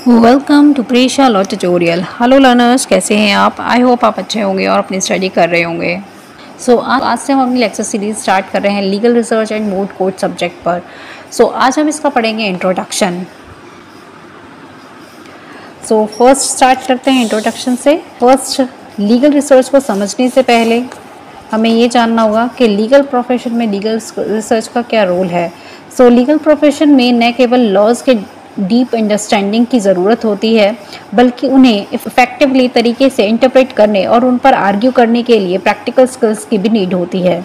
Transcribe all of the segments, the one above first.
Welcome to Presha law tutorial. Hello learners, कैसे हैं आप? आई होप आप अच्छे होंगे और अपनी स्टडी कर रहे होंगे। आज से हम अपनी लेक्चर सीरीज स्टार्ट कर रहे हैं legal research and moot court subject पर। आज हम इसका पढ़ेंगे इंट्रोडक्शन। फर्स्ट स्टार्ट करते हैं इंट्रोडक्शन से। फर्स्ट, लीगल रिसर्च को समझने से पहले हमें ये जानना होगा कि लीगल प्रोफेशन में लीगल रिसर्च का क्या रोल है। लीगल प्रोफेशन में न केवल लॉज के डीप अंडरस्टैंडिंग की ज़रूरत होती है, बल्कि उन्हें इफेक्टिवली तरीके से इंटरप्रेट करने और उन पर आर्ग्यू करने के लिए प्रैक्टिकल स्किल्स की भी नीड होती है।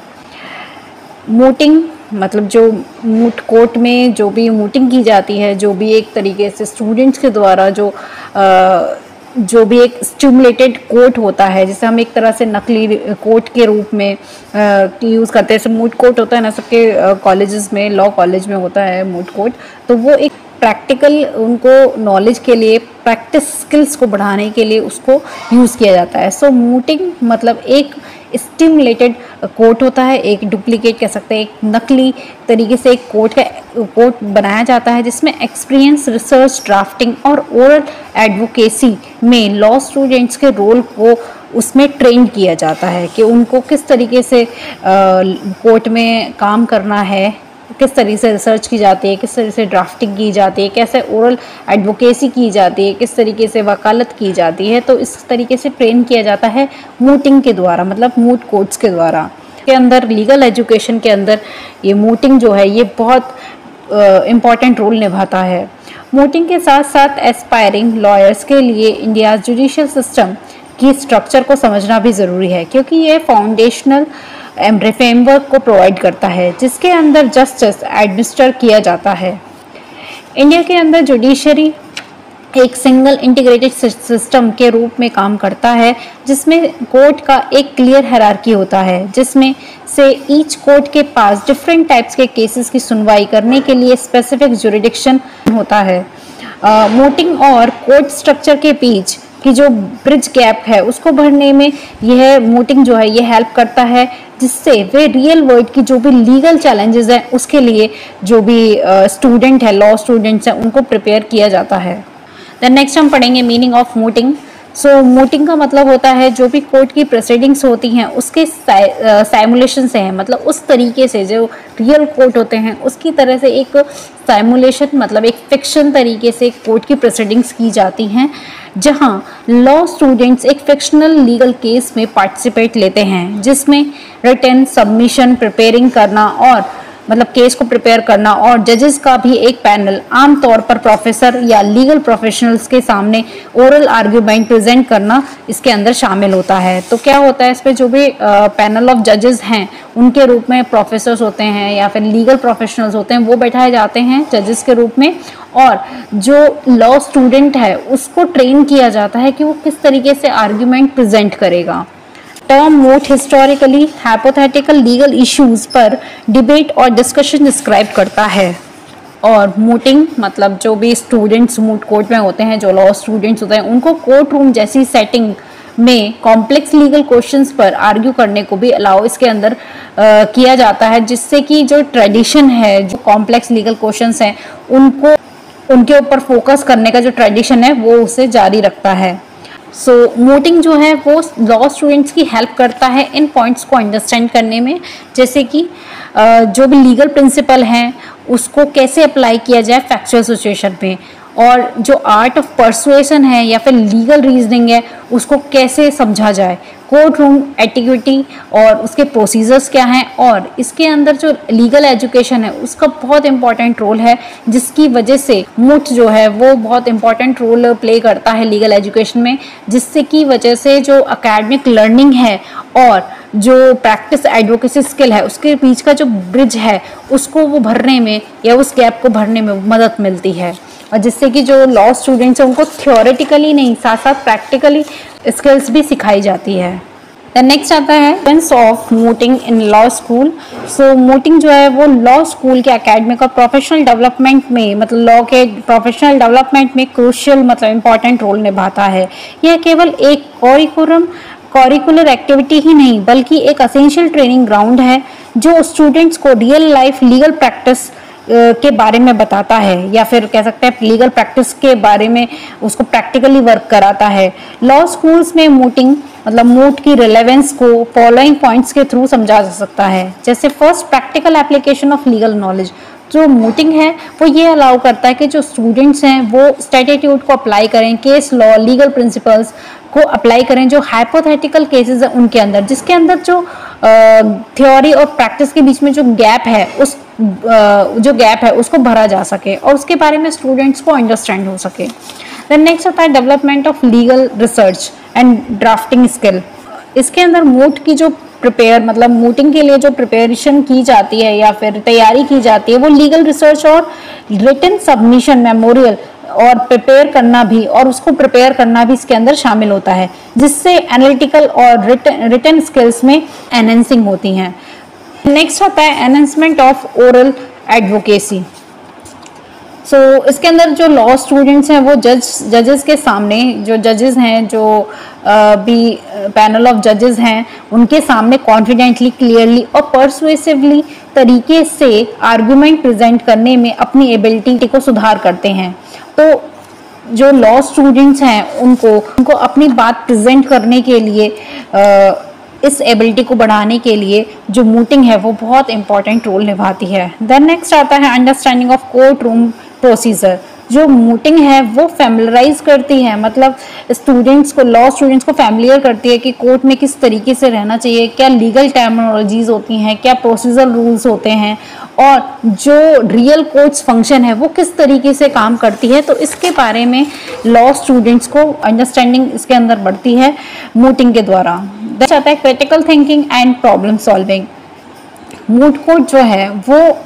मूटिंग मतलब जो मूट कोर्ट में जो भी मूटिंग की जाती है, जो भी एक तरीके से स्टूडेंट्स के द्वारा जो भी एक स्टिमुलेटेड कोर्ट होता है, जिसे हम एक तरह से नकली कोर्ट के रूप में यूज़ करते हैं। जैसे मूट कोर्ट होता है ना, सबके कॉलेजेस में, लॉ कॉलेज में होता है मूट कोर्ट। तो वो एक प्रैक्टिकल उनको नॉलेज के लिए, प्रैक्टिस स्किल्स को बढ़ाने के लिए उसको यूज़ किया जाता है। मूटिंग मतलब एक स्टिमुलेटेड कोर्ट होता है, एक डुप्लीकेट कह सकते हैं, एक नकली तरीके से एक कोर्ट बनाया जाता है, जिसमें एक्सपीरियंस, रिसर्च, ड्राफ्टिंग और ओरल एडवोकेसी में लॉ स्टूडेंट्स के रोल को उसमें ट्रेन किया जाता है कि उनको किस तरीके से कोर्ट में काम करना है, किस तरीके से रिसर्च की जाती है, किस तरीके से ड्राफ्टिंग की जाती है, कैसे ओरल एडवोकेसी की जाती है, किस तरीके से वकालत की जाती है। तो इस तरीके से ट्रेन किया जाता है मूटिंग के द्वारा, मतलब मूट कोर्ट्स के द्वारा। के अंदर लीगल एजुकेशन के अंदर ये मूटिंग जो है ये बहुत इम्पॉर्टेंट रोल निभाता है। मूटिंग के साथ साथ एस्पायरिंग लॉयर्स के लिए इंडिया जुडिशियल सिस्टम की स्ट्रक्चर को समझना भी ज़रूरी है, क्योंकि ये फाउंडेशनल फ्रेमवर्क को प्रोवाइड करता है जिसके अंदर जस्टिस एडमिनिस्टर किया जाता है। इंडिया के अंदर जुडिशरी एक सिंगल इंटीग्रेटेड सिस्टम के रूप में काम करता है, जिसमें कोर्ट का एक क्लियर हायरार्की होता है, जिसमें से ईच कोर्ट के पास डिफरेंट टाइप्स के केसेस की सुनवाई करने के लिए स्पेसिफिक जुरिडिक्शन होता है। मूटिंग और कोर्ट स्ट्रक्चर के बीच कि जो ब्रिज गैप है उसको भरने में यह मूटिंग जो है ये हेल्प करता है, जिससे वे रियल वर्ल्ड की जो भी लीगल चैलेंजेस हैं उसके लिए जो भी स्टूडेंट है, लॉ स्टूडेंट्स हैं, उनको प्रिपेयर किया जाता है। देन नेक्स्ट हम पढ़ेंगे मीनिंग ऑफ मूटिंग। मूटिंग का मतलब होता है जो भी कोर्ट की प्रोसीडिंग्स होती हैं उसके साइमुलेशन से है, मतलब उस तरीके से जो रियल कोर्ट होते हैं उसकी तरह से एक साइमुलेशन मतलब एक फिक्शन तरीके से कोर्ट की प्रोसीडिंग्स की जाती हैं, जहां लॉ स्टूडेंट्स एक फिक्शनल लीगल केस में पार्टिसिपेट लेते हैं, जिसमें रिटन सबमिशन, प्रिपेयरिंग करना और मतलब केस को प्रिपेयर करना और जजेस का भी एक पैनल, आमतौर पर प्रोफेसर या लीगल प्रोफेशनल्स के सामने ओरल आर्ग्यूमेंट प्रेजेंट करना इसके अंदर शामिल होता है। तो क्या होता है, इस पे जो भी पैनल ऑफ जजेस हैं उनके रूप में प्रोफेसर्स होते हैं या फिर लीगल प्रोफेशनल्स होते हैं, वो बैठाए जाते हैं जजेस के रूप में, और जो लॉ स्टूडेंट है उसको ट्रेन किया जाता है कि वो किस तरीके से आर्ग्यूमेंट प्रेजेंट करेगा। टर्म मूट हिस्टोरिकली हाइपोथेटिकल लीगल इश्यूज पर डिबेट और डिस्कशन डिस्क्राइब करता है। और मूटिंग मतलब जो भी स्टूडेंट्स मूट कोर्ट में होते हैं, जो लॉ स्टूडेंट्स होते हैं, उनको कोर्ट रूम जैसी सेटिंग में कॉम्प्लेक्स लीगल क्वेश्चंस पर आर्ग्यू करने को भी अलाउ इसके अंदर किया जाता है, जिससे कि जो ट्रेडिशन है, जो कॉम्प्लेक्स लीगल क्वेश्चंस हैं उनको उनके ऊपर फोकस करने का जो ट्रेडिशन है वो उसे जारी रखता है। मूटिंग जो है वो लॉ स्टूडेंट्स की हेल्प करता है इन पॉइंट्स को अंडरस्टैंड करने में, जैसे कि जो भी लीगल प्रिंसिपल हैं उसको कैसे अप्लाई किया जाए फैक्चुअल सिचुएशन में, और जो आर्ट ऑफ परसुएशन है या फिर लीगल रीजनिंग है उसको कैसे समझा जाए, कोर्ट रूम एटिक्विटी और उसके प्रोसीजर्स क्या हैं, और इसके अंदर जो लीगल एजुकेशन है उसका बहुत इंपॉर्टेंट रोल है, जिसकी वजह से मूट जो है वो बहुत इंपॉर्टेंट रोल प्ले करता है लीगल एजुकेशन में, जिससे की वजह से जो एकेडमिक लर्निंग है और जो प्रैक्टिस एडवोकेसी स्किल है उसके बीच का जो ब्रिज है उसको वो भरने में या उस गैप को भरने में मदद मिलती है, और जिससे कि जो लॉ स्टूडेंट्स हैं उनको थ्योरेटिकली नहीं, साथ साथ प्रैक्टिकली स्किल्स भी सिखाई जाती है। नेक्स्ट आता है sense of mooting in law school. Mooting जो है वो लॉ स्कूल के एकेडमिक और प्रोफेशनल डेवलपमेंट में, मतलब लॉ के प्रोफेशनल डेवलपमेंट में क्रूशियल मतलब इम्पॉर्टेंट रोल निभाता है। यह केवल एक करिकुलर एक्टिविटी ही नहीं बल्कि एक असेंशियल ट्रेनिंग ग्राउंड है जो स्टूडेंट्स को रियल लाइफ लीगल प्रैक्टिस के बारे में बताता है, या फिर कह सकते हैं लीगल प्रैक्टिस के बारे में उसको प्रैक्टिकली वर्क कराता है। लॉ स्कूल्स में मूटिंग मतलब मूट की रिलेवेंस को फॉलोइंग पॉइंट्स के थ्रू समझा जा सकता है। जैसे first, practical application of legal knowledge. जो मूटिंग है वो ये अलाउ करता है कि जो स्टूडेंट्स हैं वो स्टैट्यूट को अप्लाई करें, केस लॉ, लीगल प्रिंसिपल्स को अप्लाई करें जो हाइपोथेटिकल केसेस है उनके अंदर, जिसके अंदर जो थ्योरी और प्रैक्टिस के बीच में जो गैप है उसको भरा जा सके और उसके बारे में स्टूडेंट्स को अंडरस्टैंड हो सके। देन नेक्स्ट होता है development of legal research and drafting skill. इसके अंदर मूट की जो मतलब मूटिंग के लिए जो प्रिपरेशन की जाती है या फिर तैयारी की जाती है वो लीगल रिसर्च और रिटन सबमिशन, मेमोरियल और प्रिपेयर करना भी, और उसको प्रिपेयर करना भी इसके अंदर शामिल होता है, जिससे एनालिटिकल और रिटन स्किल्स में एनहेंसिंग होती हैं। नेक्स्ट आता है एनहेंसमेंट ऑफ ओरल एडवोकेसी। इसके अंदर जो लॉ स्टूडेंट्स हैं वो जजेस के सामने, जो जजेस हैं, जो भी पैनल ऑफ जजेस हैं, उनके सामने कॉन्फिडेंटली, क्लियरली और परसुएसिवली तरीके से आर्गुमेंट प्रेजेंट करने में अपनी एबिलिटी को सुधार करते हैं। तो जो लॉ स्टूडेंट्स हैं उनको अपनी बात प्रेजेंट करने के लिए, इस एबिलिटी को बढ़ाने के लिए जो मूटिंग है वो बहुत इंपॉर्टेंट रोल निभाती है। देन नेक्स्ट आता है understanding of court room procedure. जो मूटिंग है वो फैमिलराइज करती है, मतलब लॉ स्टूडेंट्स को फैमिलियर करती है कि कोर्ट में किस तरीके से रहना चाहिए, क्या लीगल टर्मिनोलॉजीज होती हैं, क्या प्रोसीजर रूल्स होते हैं, और जो रियल कोर्ट्स फंक्शन है वो किस तरीके से काम करती है। तो इसके बारे में लॉ स्टूडेंट्स को अंडरस्टैंडिंग इसके अंदर बढ़ती है मूटिंग के द्वारा। देन आता है critical thinking and problem solving. Moot court जो है वो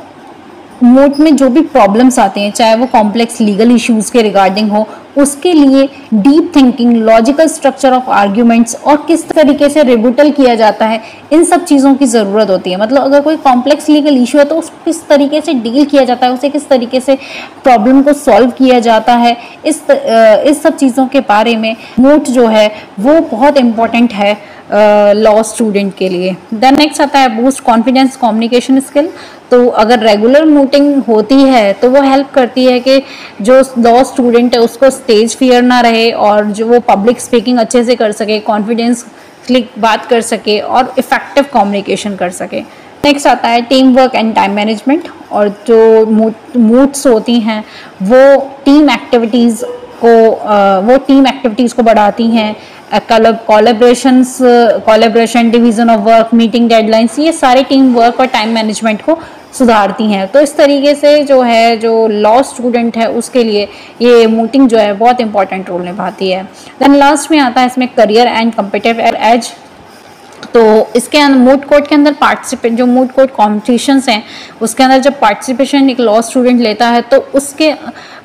मूट में जो भी प्रॉब्लम्स आते हैं, चाहे वो कॉम्प्लेक्स लीगल इश्यूज के रिगार्डिंग हो, उसके लिए deep thinking, logical structure of arguments और किस तरीके से रिबुटल किया जाता है, इन सब चीज़ों की ज़रूरत होती है। मतलब अगर कोई कॉम्प्लेक्स लीगल इशू है तो उसको किस तरीके से डील किया जाता है, उसे किस तरीके से प्रॉब्लम को सॉल्व किया जाता है, इस सब चीज़ों के बारे में मूट जो है वो बहुत इम्पॉर्टेंट है लॉ स्टूडेंट के लिए। देन नेक्स्ट आता है बूस्ट कॉन्फिडेंस कम्युनिकेशन स्किल। तो अगर रेगुलर मूटिंग होती है तो वो हेल्प करती है कि जो लॉ स्टूडेंट है उसको स्टेज फियर ना रहे और जो वो पब्लिक स्पीकिंग अच्छे से कर सके, कॉन्फिडेंसली बात कर सके और इफेक्टिव कम्युनिकेशन कर सके। नेक्स्ट आता है team work and time management. और जो मूट्स होती हैं वो टीम एक्टिविटीज़ को बढ़ाती हैं। Collaboration, division of work, meeting deadlines, ये सारे टीम वर्क और टाइम मैनेजमेंट को सुधारती हैं। तो इस तरीके से जो लॉ स्टूडेंट है उसके लिए ये मूटिंग जो है बहुत इंपॉर्टेंट रोल निभाती है। देन लास्ट में आता है इसमें करियर एंड कॉम्पिटिटिव एज। तो इसके अंदर मूट कोर्ट के अंदर जो मूट कोर्ट कॉम्पिटिशन्स हैं उसके अंदर जब पार्टिसिपेशन एक लॉ स्टूडेंट लेता है तो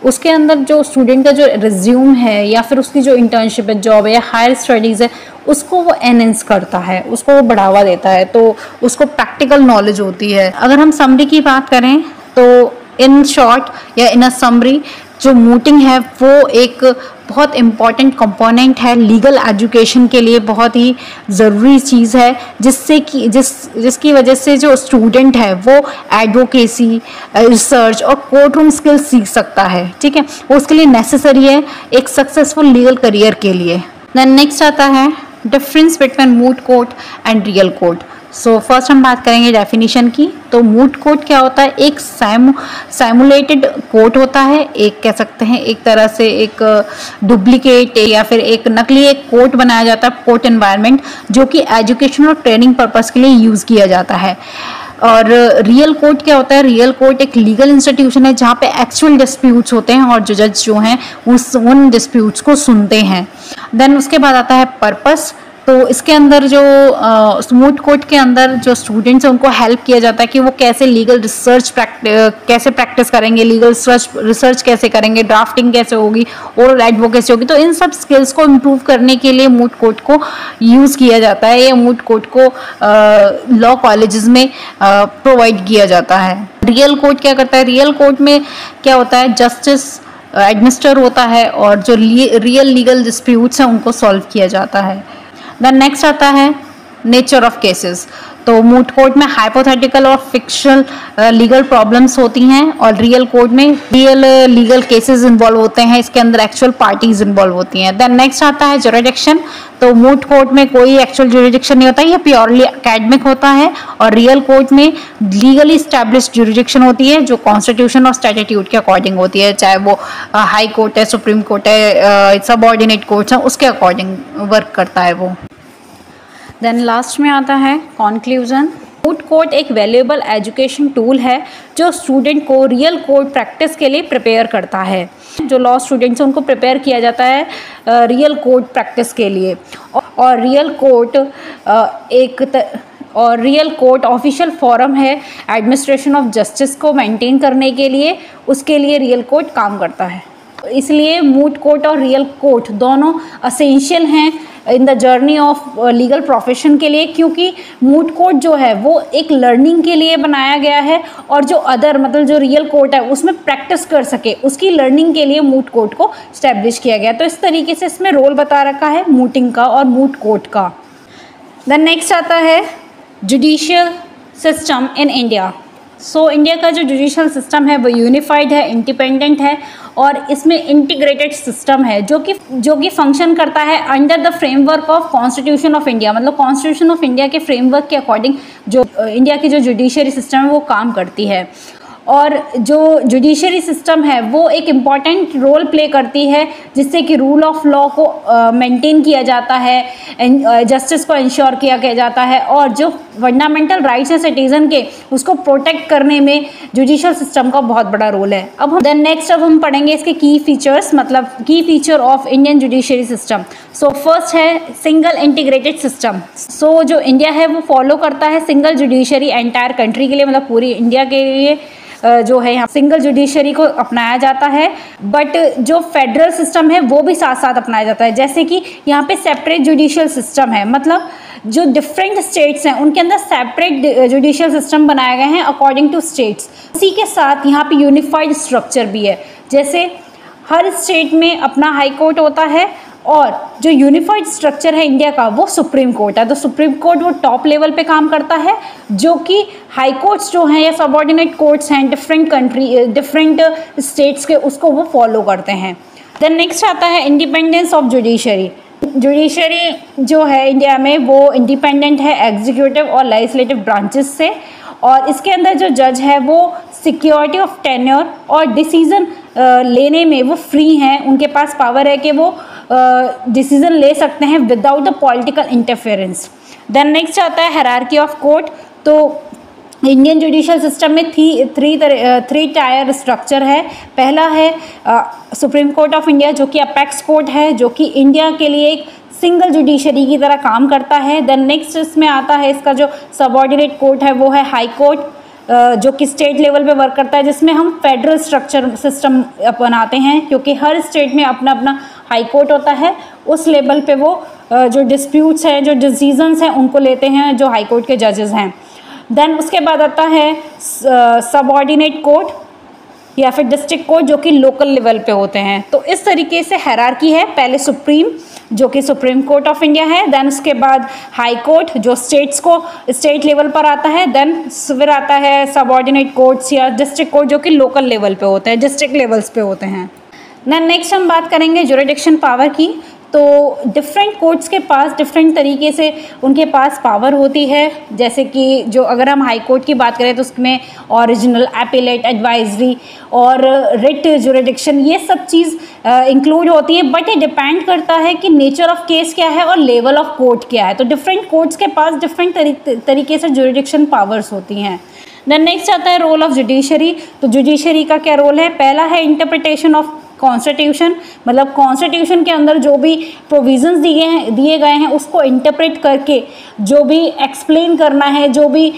उसके अंदर जो स्टूडेंट का जो रिज्यूम है या फिर उसकी जो इंटर्नशिप है, जॉब है या हायर स्टडीज़ है, उसको वो एनहेंस करता है, उसको वो बढ़ावा देता है, तो उसको प्रैक्टिकल नॉलेज होती है। अगर हम समरी की बात करें तो इन शॉर्ट या इन अ समरी जो मूटिंग है वो एक बहुत इम्पॉर्टेंट कंपोनेंट है लीगल एजुकेशन के लिए, बहुत ही ज़रूरी चीज़ है जिसकी वजह से जो स्टूडेंट है वो एडवोकेसी, रिसर्च और कोर्ट रूम स्किल्स सीख सकता है। ठीक है, वो उसके लिए नेसेसरी है एक सक्सेसफुल लीगल करियर के लिए। देन नेक्स्ट आता है difference between moot court and real court. First हम बात करेंगे डेफिनेशन की। तो मूट कोर्ट क्या होता है? एक साइमुलेटेड कोर्ट होता है, एक कह सकते हैं एक तरह से एक डुप्लीकेट या फिर एक नकली एक कोर्ट बनाया जाता है, कोर्ट एनवायरनमेंट, जो कि एजुकेशन और ट्रेनिंग पर्पस के लिए यूज़ किया जाता है। और रियल कोर्ट क्या होता है? रियल कोर्ट एक लीगल इंस्टीट्यूशन है जहाँ पे एक्चुअल डिस्प्यूट्स होते हैं और जज जो हैं उन डिस्प्यूट्स को सुनते हैं। देन उसके बाद आता है पर्पस। तो इसके अंदर जो मूट कोर्ट के अंदर जो स्टूडेंट्स हैं उनको हेल्प किया जाता है कि वो कैसे लीगल रिसर्च कैसे प्रैक्टिस करेंगे, लीगल रिसर्च कैसे करेंगे, ड्राफ्टिंग कैसे होगी, ओरल एडवोकेसी होगी। तो इन सब स्किल्स को इम्प्रूव करने के लिए मूट कोर्ट को यूज़ किया जाता है, या मूट कोर्ट को लॉ कॉलेजेस में प्रोवाइड किया जाता है। रियल कोर्ट क्या करता है? रियल कोर्ट में क्या होता है? जस्टिस एडमिनिस्टर होता है और जो रियल लीगल डिस्प्यूट्स हैं उनको सॉल्व किया जाता है। देन नेक्स्ट आता है नेचर ऑफ केसेस। तो मूट कोर्ट में हाइपोथेटिकल और फिक्शनल लीगल प्रॉब्लम्स होती हैं और रियल कोर्ट में रियल लीगल केसेस इन्वॉल्व होते हैं, इसके अंदर एक्चुअल पार्टीज इन्वॉल्व होती हैं। देन नेक्स्ट आता है जुरिडिक्शन। तो मूट कोर्ट में कोई एक्चुअल जुरिडिक्शन नहीं होता, ये प्योरली एकेडमिक होता है और रियल कोर्ट में लीगली स्टैब्लिश्ड जुरिडिक्शन होती है जो कॉन्स्टिट्यूशन और स्टैट्यूट के अकॉर्डिंग होती है, चाहे वो हाई कोर्ट है, सुप्रीम कोर्ट है, सबऑर्डिनेट कोर्ट्स हैं, उसके अकॉर्डिंग वर्क करता है वो। देन लास्ट में आता है कॉन्क्लूजन। मूट कोर्ट एक वैल्यूएबल एजुकेशन टूल है जो स्टूडेंट को रियल कोर्ट प्रैक्टिस के लिए प्रिपेयर करता है। जो लॉ स्टूडेंट्स हैं उनको प्रिपेयर किया जाता है रियल कोर्ट प्रैक्टिस के लिए। और रियल कोर्ट ऑफिशियल फॉरम है एडमिनिस्ट्रेशन ऑफ जस्टिस को मेंटेन करने के लिए, उसके लिए रियल कोर्ट काम करता है। इसलिए मूट कोर्ट और रियल कोर्ट दोनों असेंशियल हैं in the journey of legal profession के लिए, क्योंकि मूट कोर्ट जो है वो एक लर्निंग के लिए बनाया गया है और जो जो रियल कोर्ट है उसमें प्रैक्टिस कर सके उसकी लर्निंग के लिए मूट कोर्ट को स्टैब्लिश किया गया। तो इस तरीके से इसमें रोल बता रखा है मूटिंग का और मूट कोर्ट का। देन नेक्स्ट आता है judicial system in India. So India का जो जुडिशियल सिस्टम है वो यूनिफाइड है, इंडिपेंडेंट है और इसमें इंटीग्रेटेड सिस्टम है जो कि फंक्शन करता है under the framework of constitution of India. मतलब कॉन्स्टिट्यूशन ऑफ इंडिया के फ्रेमवर्क के अकॉर्डिंग जो इंडिया की जो जुडिशरी सिस्टम है वो काम करती है। और जो जुडिशरी सिस्टम है वो एक इम्पॉर्टेंट रोल प्ले करती है जिससे कि रूल ऑफ लॉ को मेंटेन किया जाता है, जस्टिस को इंश्योर किया जाता है और जो फंडामेंटल राइट्स है सिटीजन के उसको प्रोटेक्ट करने में जुडिशियल सिस्टम का बहुत बड़ा रोल है। अब हम पढ़ेंगे इसके की फीचर्स, मतलब की feature of Indian judiciary system. So first है सिंगल इंटीग्रेटेड सिस्टम। सो जो इंडिया है वो फॉलो करता है सिंगल जुडिशरी एंटायर कंट्री के लिए, मतलब पूरी इंडिया के लिए जो है यहाँ सिंगल जुडिशरी को अपनाया जाता है। बट जो फेडरल सिस्टम है वो भी साथ साथ अपनाया जाता है, जैसे कि यहाँ पे सेपरेट जुडिशियल सिस्टम है, मतलब जो डिफरेंट स्टेट्स हैं उनके अंदर सेपरेट जुडिशियल सिस्टम बनाए गए हैं अकॉर्डिंग टू स्टेट्स। इसी के साथ यहाँ पे यूनिफाइड स्ट्रक्चर भी है, जैसे हर स्टेट में अपना हाई कोर्ट होता है और जो यूनिफाइड स्ट्रक्चर है इंडिया का वो सुप्रीम कोर्ट है। तो सुप्रीम कोर्ट वो टॉप लेवल पे काम करता है, जो कि हाई कोर्ट्स जो हैं या सबऑर्डिनेट कोर्ट्स हैं डिफरेंट स्टेट्स के, उसको वो फॉलो करते हैं। देन नेक्स्ट आता है इंडिपेंडेंस ऑफ जुडिशरी। जुडिशरी जो है इंडिया में वो इंडिपेंडेंट है एग्जीक्यूटिव और लेजिस्लेटिव ब्रांचेस से और इसके अंदर जो जज है वो सिक्योरिटी ऑफ टेन्योर और डिसीजन लेने में वो फ्री हैं, उनके पास पावर है कि वो डिसीजन ले सकते हैं without the political interference. Then next आता है हायरार्की ऑफ कोर्ट। तो इंडियन जुडिशियल सिस्टम में थ्री टायर स्ट्रक्चर है। पहला है सुप्रीम कोर्ट ऑफ इंडिया जो कि अपेक्स कोर्ट है, जो कि इंडिया के लिए एक सिंगल जुडिशरी की तरह काम करता है। देन नेक्स्ट इसमें आता है इसका जो सबऑर्डिनेट कोर्ट है वो है हाई कोर्ट, जो कि स्टेट लेवल पे वर्क करता है, जिसमें हम फेडरल स्ट्रक्चर सिस्टम अपनाते हैं क्योंकि हर स्टेट में अपना अपना हाई कोर्ट होता है। उस लेवल पे वो जो डिस्प्यूट्स हैं, जो डिसीजंस हैं, उनको लेते हैं जो हाई कोर्ट के जजेस हैं। देन उसके बाद आता है सबऑर्डिनेट कोर्ट या फिर डिस्ट्रिक्ट कोर्ट जो कि लोकल लेवल पे होते हैं। तो इस तरीके से हायरार्की है, पहले सुप्रीम जो कि सुप्रीम कोर्ट ऑफ इंडिया है, देन उसके बाद हाई कोर्ट जो स्टेट लेवल पर आता है, देन फिर आता है सबऑर्डिनेट कोर्ट्स या डिस्ट्रिक्ट कोर्ट जो कि लोकल लेवल पे होते हैं, डिस्ट्रिक्ट लेवल्स पे होते हैं। देन नेक्स्ट हम बात करेंगे जुरिडिक्शन पावर की। तो डिफरेंट कोर्ट्स के पास डिफरेंट तरीके से उनके पास पावर होती है, जैसे कि जो अगर हम हाई कोर्ट की बात करें तो उसमें ओरिजिनल, एपिलेट, एडवाइजरी और रिट जुरिडिक्शन ये सब चीज़ इंक्लूड होती है। बट ये डिपेंड करता है कि नेचर ऑफ केस क्या है और लेवल ऑफ कोर्ट क्या है। तो डिफरेंट कोर्ट्स के पास डिफरेंट तरीके से जुरिडिक्शन पावर्स होती हैं। देन नेक्स्ट आता है रोल ऑफ जुडिशरी। तो जुडिशरी का क्या रोल है? पहला है इंटरप्रिटेशन ऑफ कॉन्स्टिट्यूशन, मतलब कॉन्स्टिट्यूशन के अंदर जो भी प्रोविजंस दिए गए हैं उसको इंटरप्रेट करके जो भी एक्सप्लेन करना है, जो भी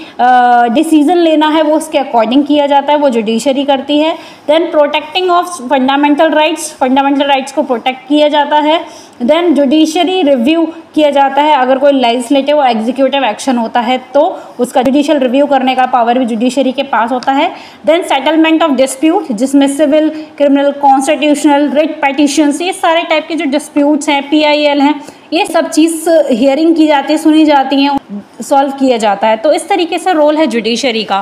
डिसीजन लेना है वो उसके अकॉर्डिंग किया जाता है, वो जुडिशरी करती है। Then protecting of fundamental rights को प्रोटेक्ट किया जाता है। देन जुडिशरी रिव्यू किया जाता है, अगर कोई लेजिस्लेटिव और एग्जीक्यूटिव एक्शन होता है तो उसका जुडिशियल रिव्यू करने का पावर भी जुडिशरी के पास होता है। देन सेटलमेंट ऑफ डिस्प्यूट, जिसमें civil, criminal, constitutional, writ petitions, ये सारे टाइप के जो डिस्प्यूट्स हैं, PIL हैं, ये सब चीज़ हियरिंग की जाती है, सुनी जाती हैं, सॉल्व किया जाता है। तो इस तरीके से रोल है जुडिशरी का।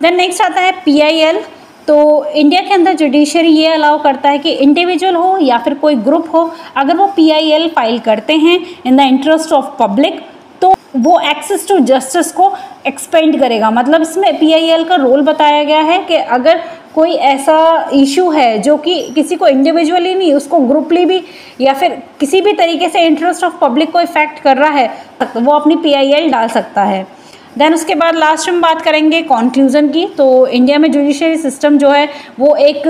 देन नेक्स्ट आता है PIL। तो इंडिया के अंदर जुडिशरी ये अलाउ करता है कि इंडिविजुअल हो या फिर कोई ग्रुप हो, अगर वो PIL फाइल करते हैं in the interest of public, तो वो एक्सेस टू जस्टिस को एक्सपेंड करेगा। मतलब इसमें PIL का रोल बताया गया है कि अगर कोई ऐसा इशू है जो कि किसी को इंडिविजुअली नहीं, उसको ग्रुपली भी या फिर किसी भी तरीके से इंटरेस्ट ऑफ पब्लिक को इफेक्ट कर रहा है, वो अपनी PIL डाल सकता है। देन उसके बाद लास्ट में बात करेंगे कंक्लूजन की। तो इंडिया में जुडिशरी सिस्टम जो है वो एक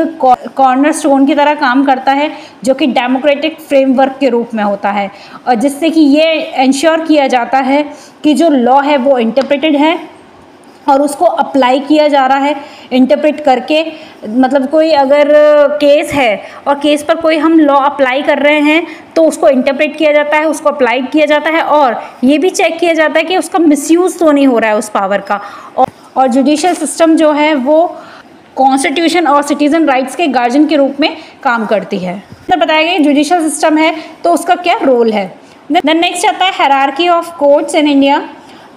कॉर्नर स्टोन की तरह काम करता है, जो कि डेमोक्रेटिक फ्रेमवर्क के रूप में होता है, और जिससे कि ये इंश्योर किया जाता है कि जो लॉ है वो इंटरप्रेटेड है और उसको अप्लाई किया जा रहा है इंटरप्रेट करके। मतलब कोई अगर केस है और केस पर कोई हम लॉ अप्लाई कर रहे हैं तो उसको इंटरप्रेट किया जाता है, उसको अप्लाई किया जाता है, और ये भी चेक किया जाता है कि उसका मिसयूज़ तो नहीं हो रहा है उस पावर का। और जुडिशियल सिस्टम जो है वो कॉन्स्टिट्यूशन और सिटीजन राइट्स के गार्जियन के रूप में काम करती है। तो बताया गया जुडिशियल सिस्टम है तो उसका क्या रोल है। देन नेक्स्ट आता है hierarchy of courts in India.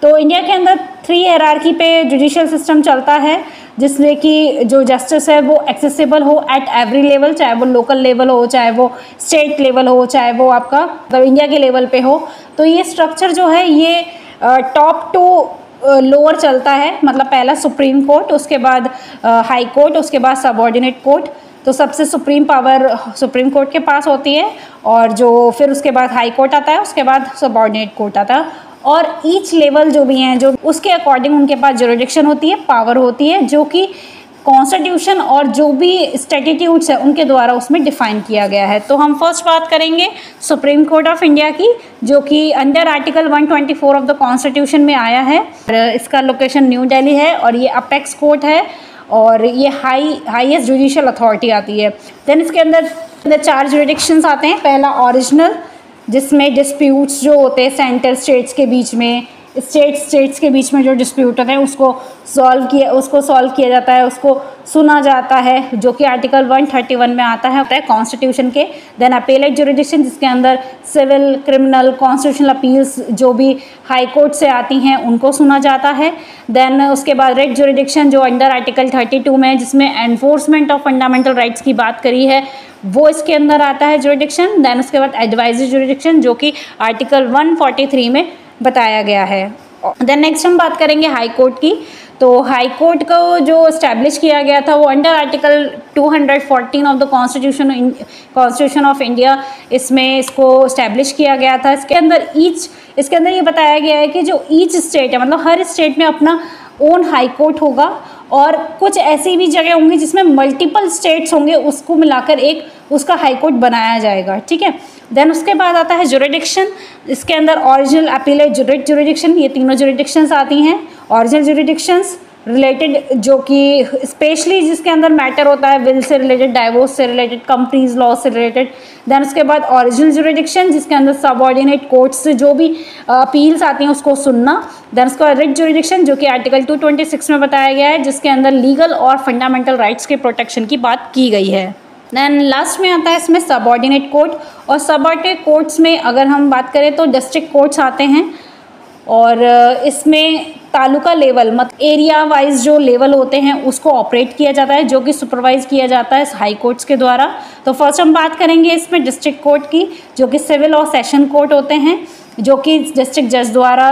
तो इंडिया के अंदर 3 हायरार्की पे जुडिशियल सिस्टम चलता है, जिसमें कि जो जस्टिस है वो एक्सेसिबल हो एट एवरी लेवल, चाहे वो लोकल लेवल हो, चाहे वो स्टेट लेवल हो, चाहे वो आपका मतलब इंडिया के लेवल पे हो। तो ये स्ट्रक्चर जो है ये टॉप टू लोअर चलता है, मतलब पहला सुप्रीम कोर्ट, उसके बाद हाई कोर्ट, उसके बाद सबऑर्डिनेट कोर्ट। तो सबसे सुप्रीम पावर सुप्रीम कोर्ट के पास होती है, और जो फिर उसके बाद हाई कोर्ट आता है, उसके बाद सबऑर्डिनेट कोर्ट आता है, और ईच लेवल जो भी हैं जो उसके अकॉर्डिंग उनके पास जुरिडिक्शन होती है, पावर होती है, जो कि कॉन्स्टिट्यूशन और जो भी स्टैट्यूट्स है उनके द्वारा उसमें डिफाइन किया गया है। तो हम फर्स्ट बात करेंगे सुप्रीम कोर्ट ऑफ इंडिया की, जो कि under article 124 of the constitution में आया है। इसका लोकेशन न्यू दिल्ली है और ये अपेक्स कोर्ट है, और ये हाईएस्ट जुडिशियल अथॉरिटी आती है। देन इसके अंदर 4 जुरिडिक्शंस आते हैं। पहला ओरिजिनल, जिसमें डिस्प्यूट्स जो होते हैं सेंटर स्टेट्स के बीच में, स्टेट्स के बीच में जो डिस्प्यूट होते हैं उसको सॉल्व किया जाता है, उसको सुना जाता है, जो कि आर्टिकल 131 में आता है कॉन्स्टिट्यूशन के। देन अपेलेट जुरिडिक्शन, जिसके अंदर सिविल, क्रिमिनल, कॉन्स्टिट्यूशनल अपील्स जो भी हाई कोर्ट से आती हैं उनको सुना जाता है। देन उसके बाद रिट जुरिडिक्शन, जो अंडर आर्टिकल 32 में, जिसमें एनफोर्समेंट ऑफ फंडामेंटल राइट्स की बात करी है, वो इसके अंदर आता है जुरिडिक्शन। देन उसके बाद एडवाइजरी जुरिडिक्शन, जो कि आर्टिकल 143 में बताया गया है। देन नेक्स्ट हम बात करेंगे हाई कोर्ट की। तो हाई कोर्ट को जो इस्टेब्लिश किया गया था वो under article 214 of the constitution of India, इसमें इसको इस्टेब्लिश किया गया था। इसके अंदर ये बताया गया है कि जो ईच स्टेट है, मतलब हर स्टेट में अपना ओन हाई कोर्ट होगा, और कुछ ऐसी भी जगह होंगी जिसमें मल्टीपल स्टेट्स होंगे, उसको मिलाकर एक उसका हाई कोर्ट बनाया जाएगा, ठीक है। देन उसके बाद आता है जुरिडिक्शन। इसके अंदर ओरिजिनल, अपीलेट, रिट जुरिडिक्शन, ये तीनों जुरिडिक्शंस आती हैं। ओरिजिनल जुरिडिक्शंस रिलेटेड, जो कि स्पेशली जिसके अंदर मैटर होता है विल से रिलेटेड, डाइवोर्स से रिलेटेड, कंपनीज लॉ से रिलेटेड। देन उसके बाद ओरिजिनल जुरिडिक्शन, जिसके अंदर सबऑर्डिनेट कोर्ट्स से जो भी अपील्स आती हैं उसको सुनना। देन उसके बाद रिट जुरिडिक्शन, जो कि आर्टिकल 226 में बताया गया है, जिसके अंदर लीगल और फंडामेंटल राइट्स के प्रोटेक्शन की बात की गई है। देन लास्ट में आता है इसमें सबऑर्डिनेट कोर्ट, और सबऑर्डिनेट कोर्ट्स में अगर हम बात करें तो डिस्ट्रिक्ट कोर्ट्स आते हैं, और इसमें तालुका लेवल, मतलब एरिया वाइज जो लेवल होते हैं उसको ऑपरेट किया जाता है, जो कि सुपरवाइज किया जाता है हाई कोर्ट्स के द्वारा। तो फर्स्ट हम बात करेंगे इसमें डिस्ट्रिक्ट कोर्ट की, जो कि सिविल और सेशन कोर्ट होते हैं, जो कि डिस्ट्रिक्ट जज द्वारा,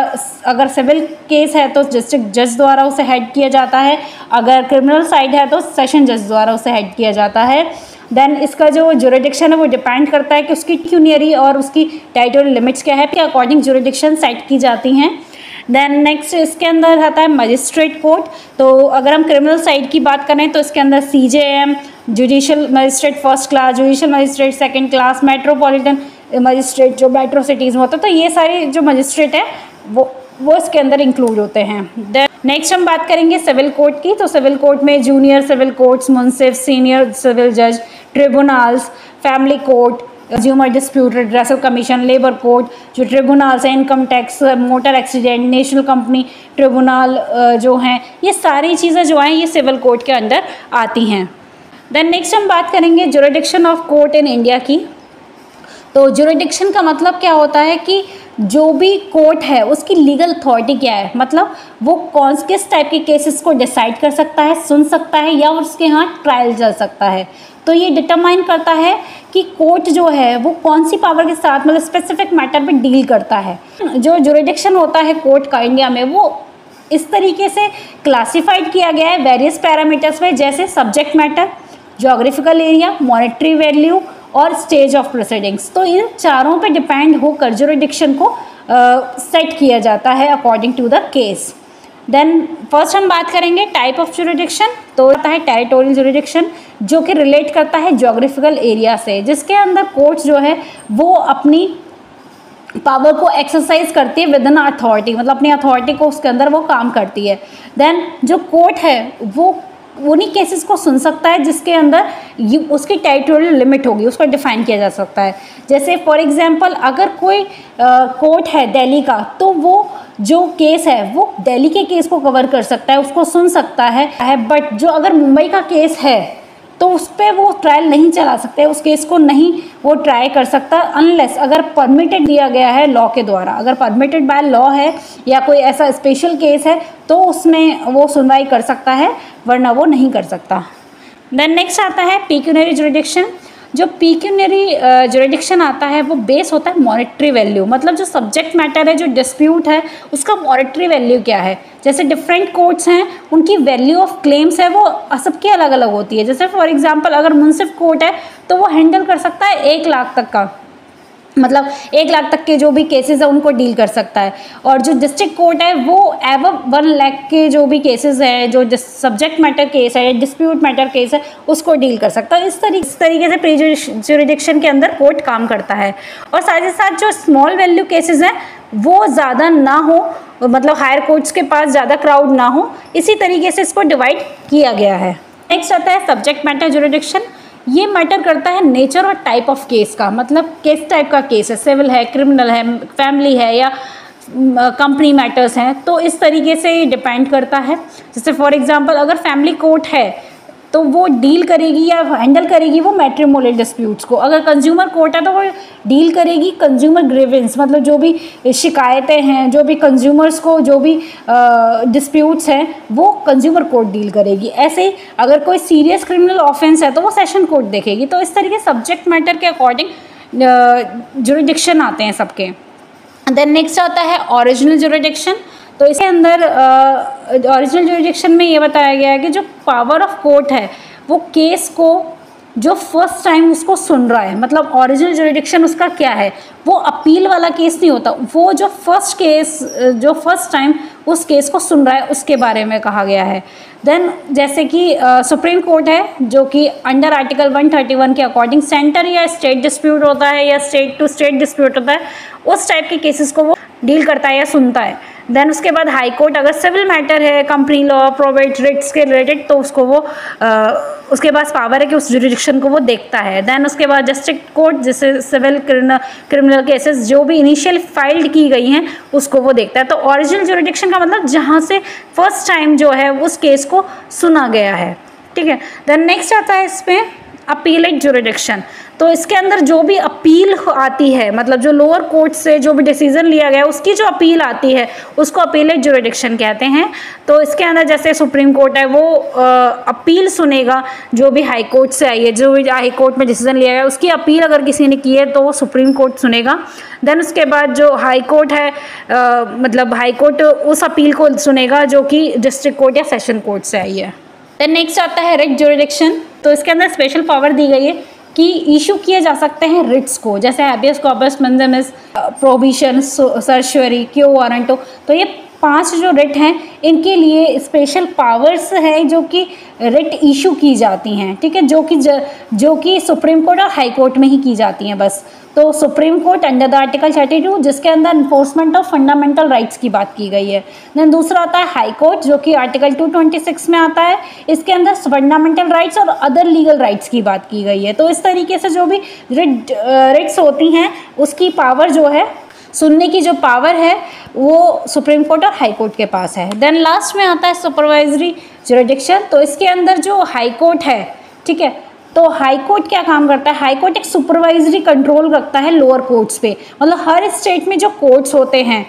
अगर सिविल केस है तो डिस्ट्रिक्ट जज द्वारा उसे हेड किया जाता है, अगर क्रिमिनल साइड है तो सेशन जज द्वारा उसे हेड किया जाता है। देन इसका जो जुरिडिक्शन है वो डिपेंड करता है कि उसकी क्यूनियरी और उसकी टेरिटोरियल लिमिट्स क्या है, के अकॉर्डिंग जुरिडिक्शन सेट की जाती हैं। देन नेक्स्ट इसके अंदर आता है मजिस्ट्रेट कोर्ट। तो अगर हम क्रिमिनल साइड की बात करें तो इसके अंदर CJM, judicial magistrate first class, judicial magistrate second class, metropolitan magistrate जो मेट्रो सिटीज़ में होता है, तो ये सारे जो मजिस्ट्रेट है वो इसके अंदर इंक्लूड होते हैं। देन नेक्स्ट हम बात करेंगे सिविल कोर्ट की। तो सिविल कोर्ट में जूनियर सिविल कोर्ट्स, मुंसिफ, सीनियर सिविल जज, tribunals, family court, consumer dispute redressal commission, labour court, जो ट्रिब्यूनल्स हैं, income tax, motor accident, national company tribunal जो हैं, ये सारी चीज़ें जो हैं ये सिविल कोर्ट के अंदर आती हैं। देन नेक्स्ट हम बात करेंगे jurisdiction of court in India की। तो जुरिडिक्शन का मतलब क्या होता है कि जो भी कोर्ट है उसकी लीगल अथॉरिटी क्या है, मतलब वो किस टाइप के केसेस को डिसाइड कर सकता है, सुन सकता है, या उसके यहाँ ट्रायल चल सकता है। तो ये डिटरमाइन करता है कि कोर्ट जो है वो कौन सी पावर के साथ मतलब स्पेसिफिक मैटर पे डील करता है। जो जुरिडिक्शन होता है कोर्ट का इंडिया में वो इस तरीके से क्लासिफाइड किया गया है वेरियस पैरामीटर्स में, जैसे subject matter, geographical area, monetary value और स्टेज ऑफ प्रोसीडिंग्स। तो इन चारों पे डिपेंड होकर जुरिडिक्शन को सेट किया जाता है according to the case. Then first हम बात करेंगे टाइप ऑफ जुरिडिक्शन। तो आता है टेरिटोरियल जुरिडिक्शन, जो कि रिलेट करता है ज्योग्राफिकल एरिया से, जिसके अंदर कोर्ट जो है वो अपनी पावर को एक्सरसाइज करती है विद इन अथॉरिटी, मतलब अपनी अथॉरिटी को उसके अंदर वो काम करती है। देन जो कोर्ट है वो उन्हीं केसेस को सुन सकता है जिसके अंदर उसकी टेरिटोरियल लिमिट होगी, उसको डिफाइन किया जा सकता है। जैसे फॉर एग्जांपल अगर कोई कोर्ट है दिल्ली का, तो वो जो केस है वो दिल्ली के केस को कवर कर सकता है, उसको सुन सकता है। बट जो अगर मुंबई का केस है तो उस पर वो ट्रायल नहीं चला सकते, उस केस को नहीं वो ट्राई कर सकता अनलेस अगर परमिटेड दिया गया है लॉ के द्वारा। अगर परमिटेड बाय लॉ है या कोई ऐसा स्पेशल केस है तो उसमें वो सुनवाई कर सकता है, वरना वो नहीं कर सकता। देन नेक्स्ट आता है पेक्यूनियरी जुरिडिक्शन। जो पेक्यूनियरी जुरिडिक्शन आता है वो बेस होता है मॉनेटरी वैल्यू, मतलब जो सब्जेक्ट मैटर है, जो डिस्प्यूट है, उसका मॉनेटरी वैल्यू क्या है। जैसे डिफरेंट कोर्ट्स हैं उनकी वैल्यू ऑफ क्लेम्स है वो सबकी अलग अलग होती है। जैसे फॉर एग्जांपल अगर मुंसिफ कोर्ट है तो वो हैंडल कर सकता है 1 लाख तक का, मतलब 1 लाख तक के जो भी केसेस है उनको डील कर सकता है। और जो डिस्ट्रिक्ट कोर्ट है वो एबव 1 लाख के जो भी केसेस है, जो सब्जेक्ट मैटर केस है, डिस्प्यूट मैटर केस है, उसको डील कर सकता है। इस तरीके से प्री जुरिडिक्शन के अंदर कोर्ट काम करता है। और साथ ही साथ जो स्मॉल वैल्यू केसेस हैं वो ज़्यादा ना हो, मतलब हायर कोर्ट्स के पास ज़्यादा क्राउड ना हो, इसी तरीके से इसको डिवाइड किया गया है। नेक्स्ट आता है सब्जेक्ट मैटर जुरिडिक्शन। ये मैटर करता है नेचर और टाइप ऑफ केस का, मतलब किस टाइप का केस है, सिविल है, क्रिमिनल है, फैमिली है या कंपनी मैटर्स हैं, तो इस तरीके से ये डिपेंड करता है। जैसे फॉर एग्जांपल अगर फैमिली कोर्ट है तो वो डील करेगी या हैंडल करेगी वो मैट्रिमोनियल डिस्प्यूट्स को। अगर कंज्यूमर कोर्ट है तो वो डील करेगी कंज्यूमर ग्रीवेंस, मतलब जो भी शिकायतें हैं, जो भी कंज्यूमर्स को जो भी डिस्प्यूट्स हैं वो कंज्यूमर कोर्ट डील करेगी। ऐसे ही अगर कोई सीरियस क्रिमिनल ऑफेंस है तो वो सेशन कोर्ट देखेगी। तो इस तरीके सब्जेक्ट मैटर के अकॉर्डिंग जुरिडिक्शन आते हैं सबके। देन नेक्स्ट आता है ओरिजिनल जुरिडिक्शन। तो इसके अंदर ओरिजिनल जुरिडिक्शन में ये बताया गया है कि जो पावर ऑफ कोर्ट है वो केस को जो फर्स्ट टाइम उसको सुन रहा है, मतलब ओरिजिनल जुरिडिक्शन उसका क्या है, वो अपील वाला केस नहीं होता, वो जो फर्स्ट टाइम उस केस को सुन रहा है उसके बारे में कहा गया है। देन जैसे कि सुप्रीम कोर्ट है जो कि अंडर आर्टिकल 131 के अकॉर्डिंग सेंटर या स्टेट डिस्प्यूट होता है या स्टेट टू स्टेट डिस्प्यूट होता है, उस टाइप के केसेस को वो डील करता है या सुनता है। देन उसके बाद हाई कोर्ट अगर सिविल मैटर है, कंपनी लॉ, प्रोबेट रिट्स के रिलेटेड, तो उसको वो उसके पास पावर है कि उस जुरिडिक्शन को वो देखता है। देन उसके बाद डिस्ट्रिक्ट कोर्ट जैसे सिविल क्रिमिनल केसेस जो भी इनिशियल फाइल्ड की गई हैं उसको वो देखता है। तो ओरिजिनल जुरिडिक्शन का मतलब जहाँ से फर्स्ट टाइम जो है उस केस को सुना गया है, ठीक है। देन नेक्स्ट आता है इसमें अपीलेट जुरिडिक्शन। तो इसके अंदर जो भी अपील आती है, मतलब जो लोअर कोर्ट से जो भी डिसीजन लिया गया है उसकी जो अपील आती है उसको अपीलेट जुरिडिक्शन कहते हैं। तो इसके अंदर जैसे सुप्रीम कोर्ट है वो अपील सुनेगा जो भी हाई कोर्ट से आई है, जो भी हाई कोर्ट में डिसीजन लिया गया है उसकी अपील अगर किसी ने की है तो वो सुप्रीम कोर्ट सुनेगा। देन उसके बाद जो हाई कोर्ट है मतलब हाई कोर्ट उस अपील को सुनेगा जो कि डिस्ट्रिक्ट कोर्ट या सेशन कोर्ट से आई है। देन नेक्स्ट आता है रिट जुरिडिक्शन। तो इसके अंदर स्पेशल पावर दी गई है कि इशू किए जा सकते हैं रिट्स को, जैसे habeas corpus, mandamus, prohibition, certiorari, quo warranto. तो ये 5 जो रिट हैं इनके लिए स्पेशल पावर्स हैं जो कि रिट इशू की जाती हैं, ठीक है, जो कि सुप्रीम कोर्ट और हाई कोर्ट में ही की जाती हैं बस। तो supreme court under the article 32 जिसके अंदर इन्फोर्समेंट ऑफ फंडामेंटल राइट्स की बात की गई है। देन दूसरा आता है हाई कोर्ट जो कि आर्टिकल 226 में आता है, इसके अंदर फंडामेंटल राइट्स और अदर लीगल राइट्स की बात की गई है। तो इस तरीके से जो भी रिट्स होती हैं उसकी पावर जो है, सुनने की जो पावर है वो सुप्रीम कोर्ट और हाई कोर्ट के पास है। देन लास्ट में आता है सुपरवाइजरी जुरिडिक्शन। तो इसके अंदर जो हाई कोर्ट है, ठीक है, तो हाई कोर्ट क्या काम करता है, हाई कोर्ट एक सुपरवाइजरी कंट्रोल रखता है लोअर कोर्ट्स पे, मतलब हर स्टेट में जो कोर्ट्स होते हैं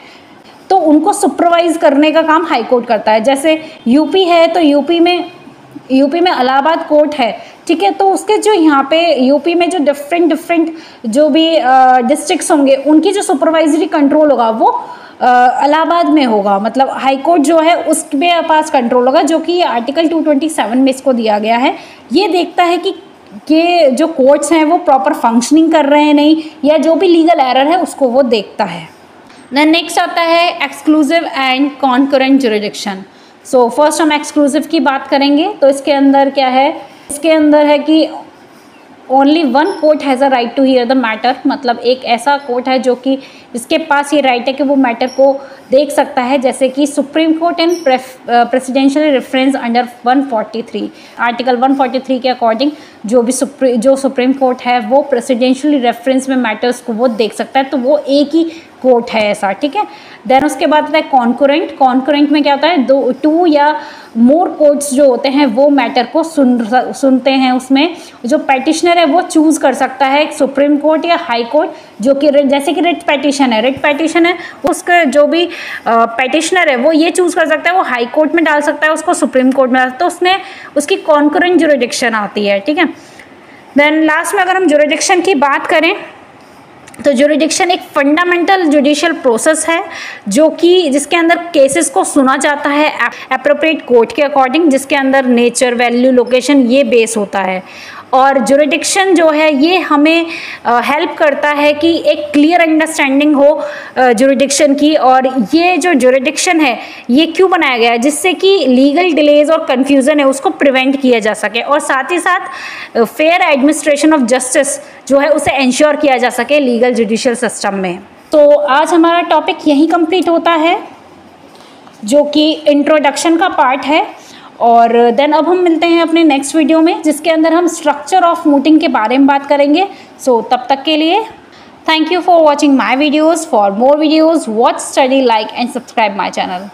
तो उनको सुपरवाइज करने का काम हाई कोर्ट करता है। जैसे यूपी है तो यूपी में इलाहाबाद कोर्ट है, ठीक है, तो उसके जो यहाँ पे यूपी में जो डिफरेंट जो भी डिस्ट्रिक्ट्स होंगे उनकी जो सुपरवाइजरी कंट्रोल होगा वो इलाहाबाद में होगा, मतलब हाई कोर्ट जो है उसके पास कंट्रोल होगा, जो कि आर्टिकल 227 में इसको दिया गया है। ये देखता है कि जो कोर्ट्स हैं वो प्रॉपर फंक्शनिंग कर रहे हैं नहीं, या जो भी लीगल एरर है उसको वो देखता है। देन नेक्स्ट आता है exclusive and concurrent jurisdiction. So first हम एक्सक्लूसिव की बात करेंगे। तो इसके अंदर क्या है, इसके अंदर है कि only one court has a right to hear the matter, मतलब एक ऐसा कोर्ट है जो कि इसके पास ये राइट है कि वो मैटर को देख सकता है, जैसे कि supreme court and presidential reference under 143 article 143 के अकॉर्डिंग जो सुप्रीम कोर्ट है वो प्रेसिडेंशियल रेफरेंस में मैटर्स को वो देख सकता है, तो वो एक ही कोर्ट है ऐसा, ठीक है। देन उसके बाद आता है कॉन्करेंट में क्या होता है, 2 या मोर कोर्ट्स जो होते हैं वो मैटर को सुनते हैं। उसमें जो पेटिशनर है वो चूज कर सकता है सुप्रीम कोर्ट या हाई कोर्ट, जो कि जैसे कि रिट पेटिशन है उसका जो भी पेटिशनर है वो ये चूज कर सकता है, वो हाई कोर्ट में डाल सकता है, उसको सुप्रीम कोर्ट में डाल सकता है, तो उसमें उसकी कॉन्करेंट जुरिडिक्शन आती है, ठीक है। देन लास्ट में अगर हम जुरिडिक्शन की बात करें तो जुरिडिक्शन एक फंडामेंटल जुडिशियल प्रोसेस है जो कि जिसके अंदर केसेस को सुना जाता है एप्रोप्रिएट कोर्ट के अकॉर्डिंग, जिसके अंदर नेचर, वैल्यू, लोकेशन ये बेस होता है। और जुरिडिक्शन जो है ये हमें हेल्प करता है कि एक क्लियर अंडरस्टैंडिंग हो जुरिडिक्शन की। और ये जो जुरिडिक्शन है ये क्यों बनाया गया है, जिससे कि लीगल डिलेज और कन्फ्यूज़न है उसको प्रिवेंट किया जा सके, और साथ ही साथ फेयर एडमिनिस्ट्रेशन ऑफ जस्टिस जो है उसे इंश्योर किया जा सके लीगल जुडिशियल सिस्टम में। तो आज हमारा टॉपिक यहीं कंप्लीट होता है जो कि इंट्रोडक्शन का पार्ट है। और देन अब हम मिलते हैं अपने नेक्स्ट वीडियो में जिसके अंदर हम स्ट्रक्चर ऑफ मूटिंग के बारे में बात करेंगे। सो तब तक के लिए thank you for watching my videos. For more videos watch, study, like and subscribe my channel.